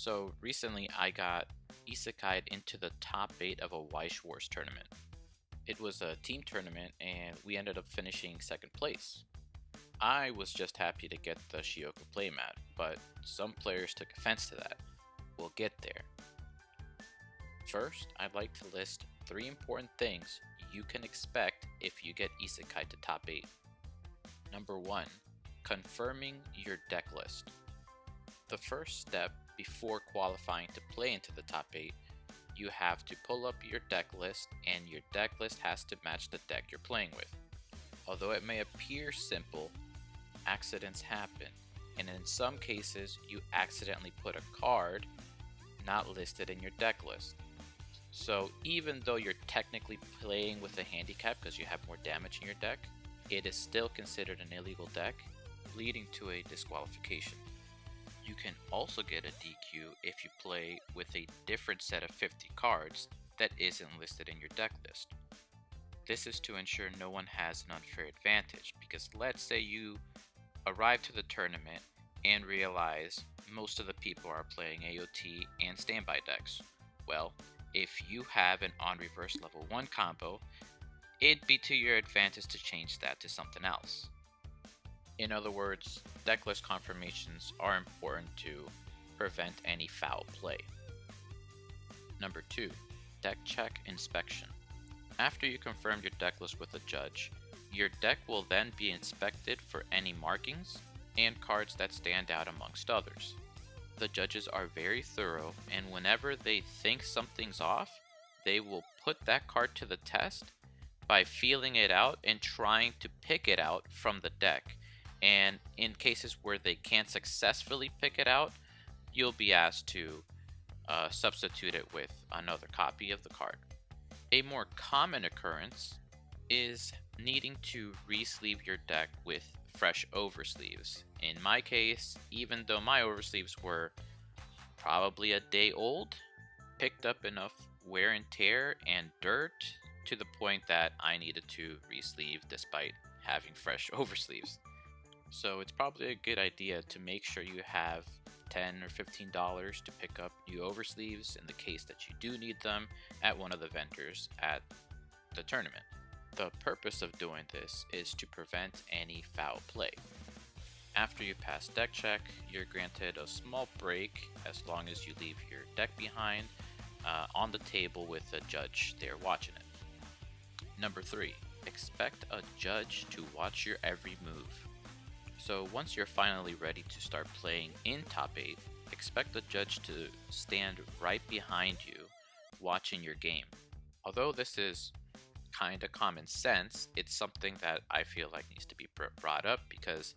So recently I got Isekai'd into the top 8 of a Weiss Wars tournament. It was a team tournament and we ended up finishing second place. I was just happy to get the Shioka playmat, but some players took offense to that. We'll get there. First, I'd like to list 3 important things you can expect if you get Isekai'd to top 8. Number 1. Confirming your deck list. The first step before qualifying to play into the top 8, you have to pull up your deck list, and your deck list has to match the deck you're playing with. Although it may appear simple, accidents happen, and in some cases you accidentally put a card not listed in your deck list. So even though you're technically playing with a handicap because you have more damage in your deck, it is still considered an illegal deck, leading to a disqualification. You can also get a DQ if you play with a different set of 50 cards that isn't listed in your deck list. This is to ensure no one has an unfair advantage, because let's say you arrive to the tournament and realize most of the people are playing AOT and standby decks. Well, if you have an on reverse level 1 combo, it'd be to your advantage to change that to something else. In other words, decklist confirmations are important to prevent any foul play. Number 2. Deck check inspection. After you confirm your decklist with a judge, your deck will then be inspected for any markings and cards that stand out amongst others. The judges are very thorough, and whenever they think something's off, they will put that card to the test by feeling it out and trying to pick it out from the deck. And in cases where they can't successfully pick it out, you'll be asked to substitute it with another copy of the card. A more common occurrence is needing to re-sleeve your deck with fresh oversleeves. In my case, even though my oversleeves were probably a day old, picked up enough wear and tear and dirt to the point that I needed to re-sleeve despite having fresh oversleeves. So it's probably a good idea to make sure you have $10 or $15 to pick up new oversleeves in the case that you do need them at one of the vendors at the tournament. The purpose of doing this is to prevent any foul play. After you pass deck check, you're granted a small break as long as you leave your deck behind on the table with a judge there watching it. Number 3. Expect a judge to watch your every move. So once you're finally ready to start playing in top 8, expect the judge to stand right behind you watching your game. Although this is kind of common sense, it's something that I feel like needs to be brought up because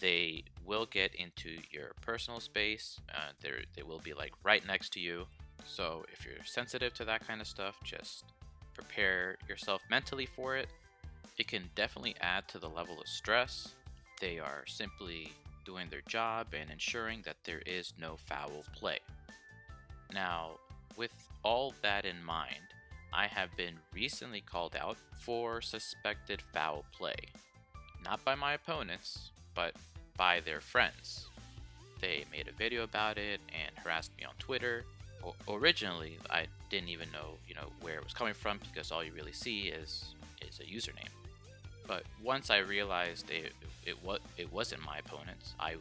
they will get into your personal space. They will be like right next to you. So if you're sensitive to that kind of stuff, just prepare yourself mentally for it. It can definitely add to the level of stress. They are simply doing their job and ensuring that there is no foul play. Now, with all that in mind, I have been recently called out for suspected foul play. Not by my opponents, but by their friends. They made a video about it and harassed me on Twitter. Originally, I didn't even know, where it was coming from because all you really see is a username. But once I realized it wasn't my opponents, I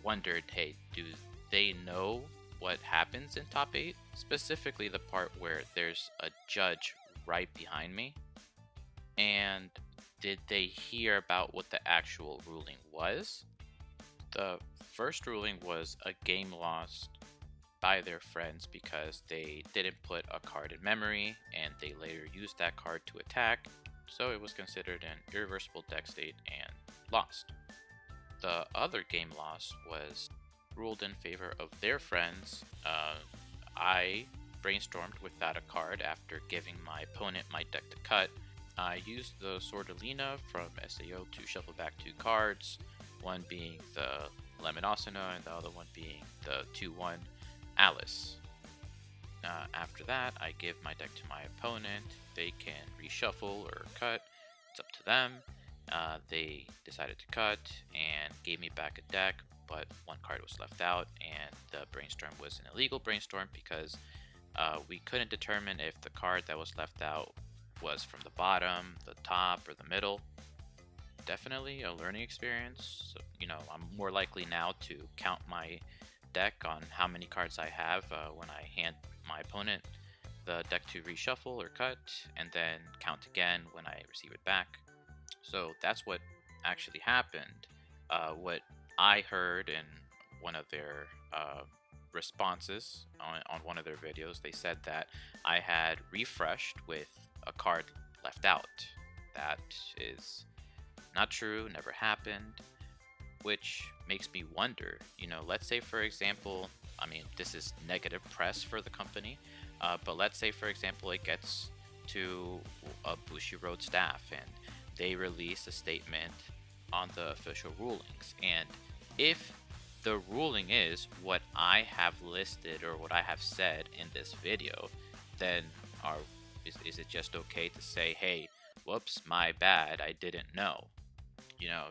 wondered, hey, do they know what happens in top 8? Specifically the part where there's a judge right behind me. And did they hear about what the actual ruling was? The first ruling was a game lost by their friends because they didn't put a card in memory and they later used that card to attack. So it was considered an irreversible deck state and lost. The other game loss was ruled in favor of their friends. I brainstormed without a card after giving my opponent my deck to cut. I used the Swordalina from SAO to shuffle back 2 cards, one being the Lemon Asuna and the other one being the 2/1 Alice. After that, I give my deck to my opponent. They can reshuffle or cut. It's up to them. They decided to cut and gave me back a deck, but one card was left out, and the brainstorm was an illegal brainstorm because we couldn't determine if the card that was left out was from the bottom, the top, or the middle. Definitely a learning experience. So, I'm more likely now to count my deck on how many cards I have when I hand my opponent the deck to reshuffle or cut, and then count again when I receive it back. So that's what actually happened. What I heard in one of their responses on one of their videos, they said that I had refreshed with a card left out. That is not true, never happened, which makes me wonder, let's say for example, I mean, this is negative press for the company, but let's say for example it gets to a Bushiroad staff and they release a statement on the official rulings, and if the ruling is what I have listed or what I have said in this video, then is it just okay to say, hey, whoops, my bad, I didn't know?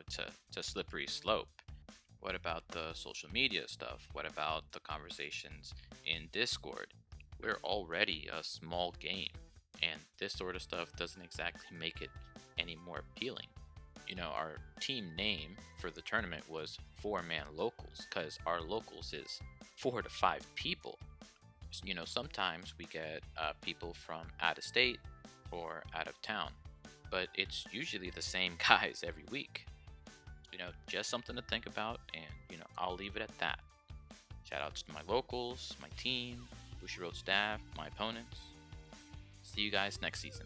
It's a slippery slope. What about the social media stuff? What about the conversations in Discord? We're already a small game, and this sort of stuff doesn't exactly make it any more appealing. Our team name for the tournament was 4-man locals because our locals is 4 to 5 people. Sometimes we get people from out of state or out of town, but it's usually the same guys every week. Just something to think about, and I'll leave it at that. Shout outs to my locals, my team, Bushiroad staff, my opponents. See you guys next season.